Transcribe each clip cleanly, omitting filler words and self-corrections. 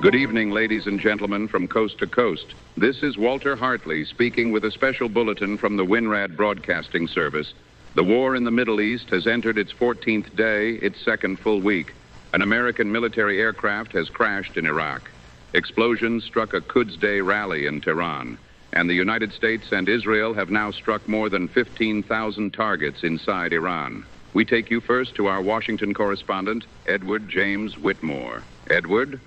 Good evening, ladies and gentlemen, from coast to coast. This is Walter Hartley speaking with a special bulletin from the Winrad Broadcasting Service. The war in the Middle East has entered its 14th day, its second full week. An American military aircraft has crashed in Iraq. Explosions struck a Quds Day rally in Tehran. And the United States and Israel have now struck more than 15,000 targets inside Iran. We take you first to our Washington correspondent, Edward James Whitmore. Edward?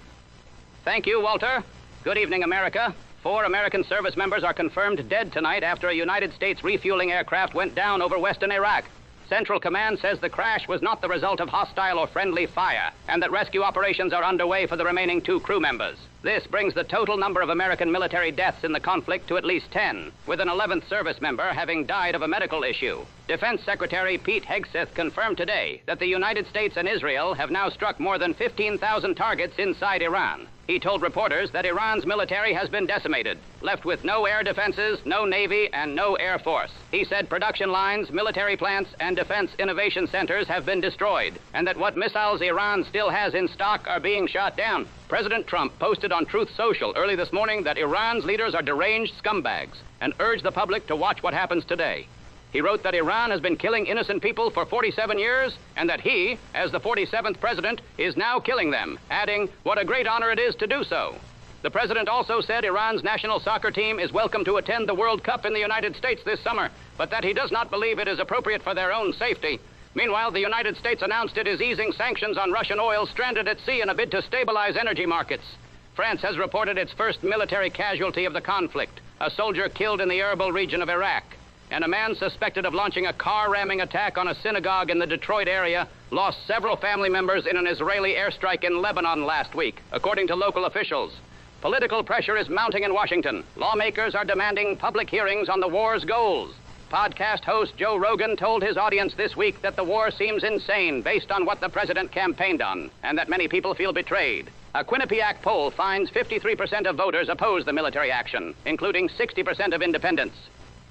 Thank you, Walter. Good evening, America. 4 American service members are confirmed dead tonight after a United States refueling aircraft went down over western Iraq. Central Command says the crash was not the result of hostile or friendly fire, and that rescue operations are underway for the remaining 2 crew members. This brings the total number of American military deaths in the conflict to at least 10, with an 11th service member having died of a medical issue. Defense Secretary Pete Hegseth confirmed today that the United States and Israel have now struck more than 15,000 targets inside Iran. He told reporters that Iran's military has been decimated, left with no air defenses, no navy, and no air force. He said production lines, military plants, and defense innovation centers have been destroyed, and that what missiles Iran still has in stock are being shot down. President Trump posted on Truth Social early this morning that Iran's leaders are deranged scumbags and urged the public to watch what happens today. He wrote that Iran has been killing innocent people for 47 years, and that he, as the 47th president, is now killing them, adding, "What a great honor it is to do so." The president also said Iran's national soccer team is welcome to attend the World Cup in the United States this summer, but that he does not believe it is appropriate for their own safety. Meanwhile, the United States announced it is easing sanctions on Russian oil stranded at sea in a bid to stabilize energy markets. France has reported its first military casualty of the conflict, a soldier killed in the Erbil region of Iraq. And a man suspected of launching a car-ramming attack on a synagogue in the Detroit area lost several family members in an Israeli airstrike in Lebanon last week, according to local officials. Political pressure is mounting in Washington. Lawmakers are demanding public hearings on the war's goals. Podcast host Joe Rogan told his audience this week that the war seems insane based on what the president campaigned on, and that many people feel betrayed. A Quinnipiac poll finds 53% of voters oppose the military action, including 60% of independents.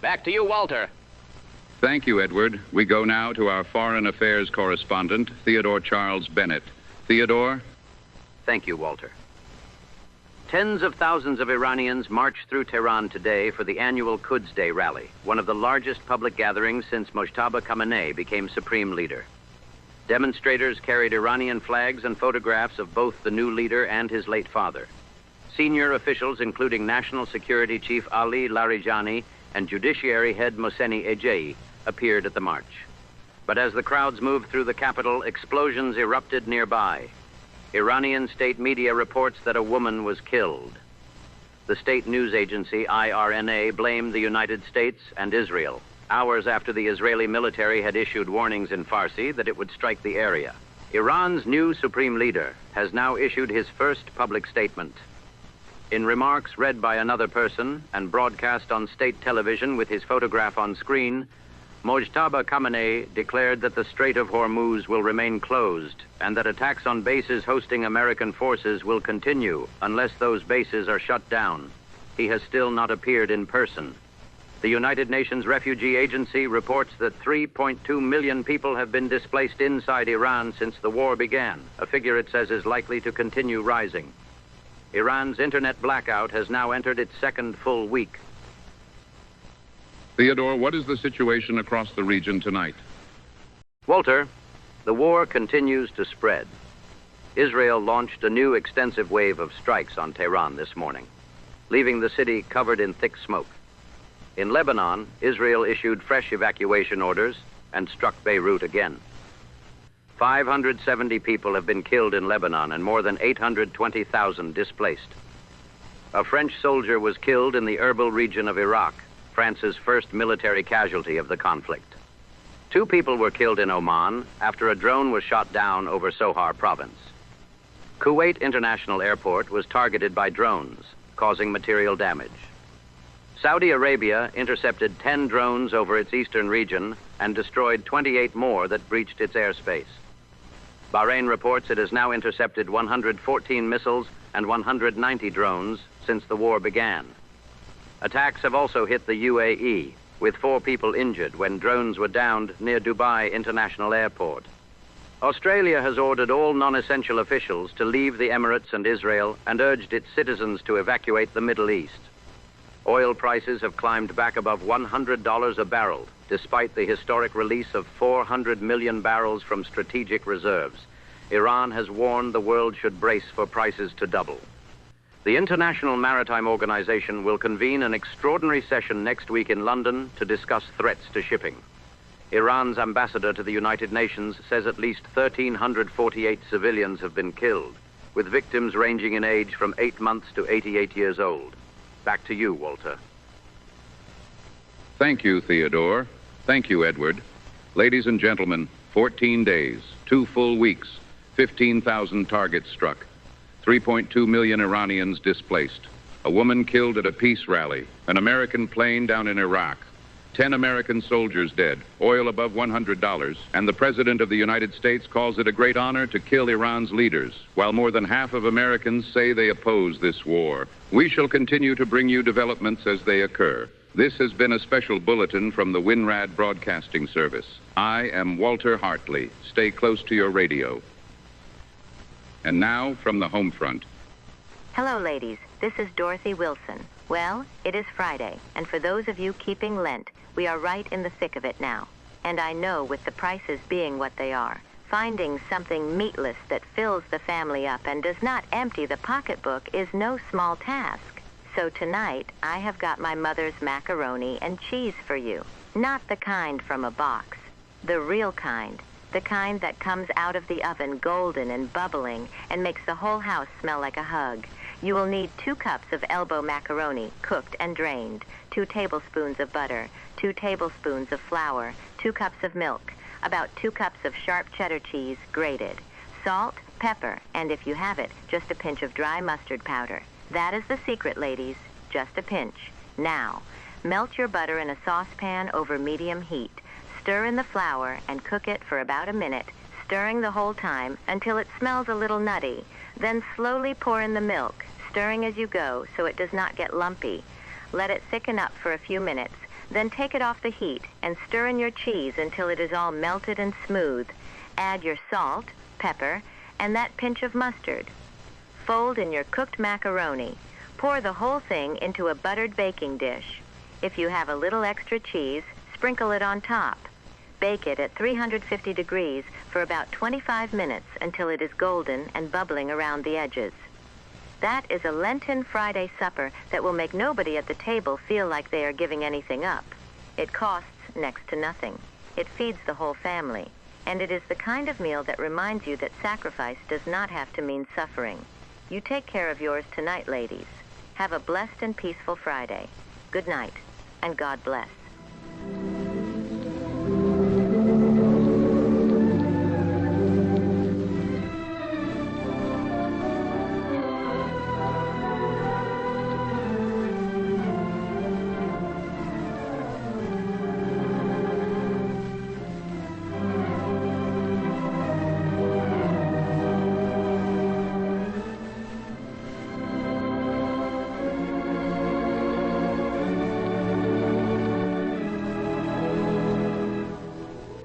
Back to you, Walter. Thank you, Edward. We go now to our foreign affairs correspondent, Theodore Charles Bennett. Theodore? Thank you, Walter. Tens of thousands of Iranians marched through Tehran today for the annual Quds Day rally, one of the largest public gatherings since Mojtaba Khamenei became supreme leader. Demonstrators carried Iranian flags and photographs of both the new leader and his late father. Senior officials, including National Security Chief Ali Larijani and Judiciary Head Mohseni Ejei, appeared at the march. But as the crowds moved through the capital, explosions erupted nearby. Iranian state media reports that a woman was killed. The state news agency IRNA blamed the United States and Israel, hours after the Israeli military had issued warnings in Farsi that it would strike the area. Iran's new supreme leader has now issued his first public statement. In remarks read by another person and broadcast on state television with his photograph on screen, Mojtaba Khamenei declared that the Strait of Hormuz will remain closed and that attacks on bases hosting American forces will continue unless those bases are shut down. He has still not appeared in person. The United Nations Refugee Agency reports that 3.2 million people have been displaced inside Iran since the war began, a figure it says is likely to continue rising. Iran's internet blackout has now entered its second full week. Theodore, what is the situation across the region tonight? Walter, the war continues to spread. Israel launched a new extensive wave of strikes on Tehran this morning, leaving the city covered in thick smoke. In Lebanon, Israel issued fresh evacuation orders and struck Beirut again. 570 people have been killed in Lebanon and more than 820,000 displaced. A French soldier was killed in the Erbil region of Iraq, France's first military casualty of the conflict. 2 people were killed in Oman after a drone was shot down over Sohar province. Kuwait International Airport was targeted by drones, causing material damage. Saudi Arabia intercepted 10 drones over its eastern region and destroyed 28 more that breached its airspace. Bahrain reports it has now intercepted 114 missiles and 190 drones since the war began. Attacks have also hit the UAE, with 4 people injured when drones were downed near Dubai International Airport. Australia has ordered all non-essential officials to leave the Emirates and Israel and urged its citizens to evacuate the Middle East. Oil prices have climbed back above $100 a barrel, despite the historic release of 400 million barrels from strategic reserves. Iran has warned the world should brace for prices to double. The International Maritime Organization will convene an extraordinary session next week in London to discuss threats to shipping. Iran's ambassador to the United Nations says at least 1,348 civilians have been killed, with victims ranging in age from 8 months to 88 years old. Back to you, Walter. Thank you, Theodore. Thank you, Edward. Ladies and gentlemen, 14 days, 2 full weeks, 15,000 targets struck, 3.2 million Iranians displaced, a woman killed at a peace rally, an American plane down in Iraq, 10 American soldiers dead, oil above $100, and the President of the United States calls it a great honor to kill Iran's leaders, while more than half of Americans say they oppose this war. We shall continue to bring you developments as they occur. This has been a special bulletin from the Winrad Broadcasting Service. I am Walter Hartley. Stay close to your radio. And now, from the Homefront. Hello, ladies. This is Dorothy Wilson. Well, it is Friday, and for those of you keeping Lent, we are right in the thick of it now. And I know with the prices being what they are, finding something meatless that fills the family up and does not empty the pocketbook is no small task. So tonight, I have got my mother's macaroni and cheese for you. Not the kind from a box. The real kind. The kind that comes out of the oven golden and bubbling and makes the whole house smell like a hug. You will need 2 cups of elbow macaroni, cooked and drained, 2 tablespoons of butter, 2 tablespoons of flour, 2 cups of milk, about 2 cups of sharp cheddar cheese, grated, salt, pepper, and if you have it, just a pinch of dry mustard powder. That is the secret, ladies, just a pinch. Now, melt your butter in a saucepan over medium heat. Stir in the flour and cook it for about a minute, stirring the whole time until it smells a little nutty. Then slowly pour in the milk, stirring as you go so it does not get lumpy. Let it thicken up for a few minutes, then take it off the heat and stir in your cheese until it is all melted and smooth. Add your salt, pepper, and that pinch of mustard. Fold in your cooked macaroni. Pour the whole thing into a buttered baking dish. If you have a little extra cheese, sprinkle it on top. Bake it at 350 degrees for about 25 minutes until it is golden and bubbling around the edges. That is a Lenten Friday supper that will make nobody at the table feel like they are giving anything up. It costs next to nothing. It feeds the whole family. And it is the kind of meal that reminds you that sacrifice does not have to mean suffering. You take care of yours tonight, ladies. Have a blessed and peaceful Friday. Good night, and God bless.